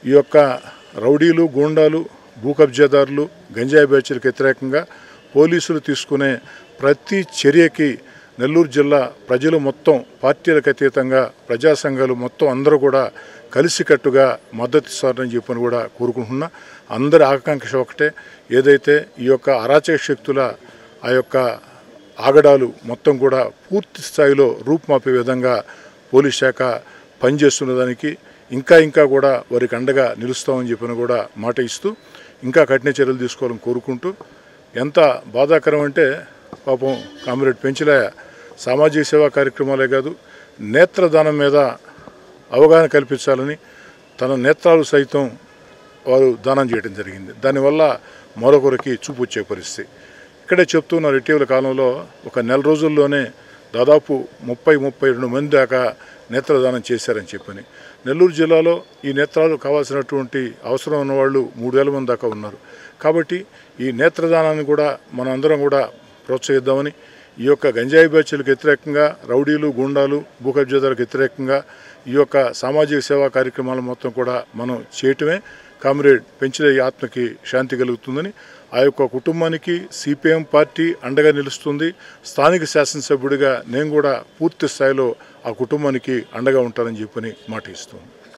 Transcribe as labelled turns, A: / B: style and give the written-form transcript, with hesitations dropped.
A: ఈ యొక్క రౌడీలు, గూండాలు, భూ కబ్జాదారులు, గంజాయి బ్యాచ్లకు వ్యతిరేకంగా పోలీసులు తీసుకునే ప్రతి చర్యకి నెల్లూరు జిల్లా ప్రజలు మొత్తం పార్టీలకు అతీతంగా ప్రజా సంఘాలు మొత్తం అందరూ కూడా కలిసికట్టుగా మద్దతు ఇస్తారని చెప్పని కూడా కోరుకుంటున్నా. అందరి ఆకాంక్ష ఒకటే, ఏదైతే ఈ యొక్క అరాచక శక్తుల ఆ యొక్క ఆగడాలు మొత్తం కూడా పూర్తి స్థాయిలో రూపుమాపే విధంగా పోలీస్ శాఖ పనిచేస్తున్నదానికి ఇంకా కూడా వారికి అండగా నిలుస్తామని చెప్పిన కూడా మాట ఇస్తూ ఇంకా కఠిన చర్యలు తీసుకోవాలని కోరుకుంటూ, ఎంత బాధాకరం అంటే పాపం కామ్రేడ్ పెంచలయ్య సామాజిక సేవా కార్యక్రమాలే కాదు నేత్రదానం మీద అవగాహన కల్పించాలని తన నేత్రాలు సైతం వారు దానం చేయడం జరిగింది. దానివల్ల మరొకరికి చూపు వచ్చే పరిస్థితి. ఇక్కడే చెప్తున్నారు, ఇటీవల కాలంలో ఒక నెల రోజుల్లోనే దాదాపు 30-32 మంది దాకా నేత్రదానం చేశారని చెప్పని. నెల్లూరు జిల్లాలో ఈ నేత్రాలు కావాల్సినటువంటి అవసరం ఉన్నవాళ్ళు 3000 మంది దాకా ఉన్నారు. కాబట్టి ఈ నేత్రదానాన్ని కూడా మనం అందరం కూడా ప్రోత్సహిద్దామని, ఈ యొక్క గంజాయి బ్యాచ్లకు వ్యతిరేకంగా, రౌడీలు, గూండాలు, భూ కబ్జాదారులకు వ్యతిరేకంగా ఈ యొక్క సామాజిక సేవా కార్యక్రమాలు మొత్తం కూడా మనం చేయటమే కామ్రేడ్ పెంచలయ్య ఆత్మకి శాంతి కలుగుతుందని, ఆ యొక్క కుటుంబానికి సిపిఎం పార్టీ అండగా నిలుస్తుంది. స్థానిక శాసనసభ్యుడిగా నేను కూడా పూర్తి స్థాయిలో ఆ కుటుంబానికి అండగా ఉంటానని చెప్పని మాట ఇస్తున్నాను.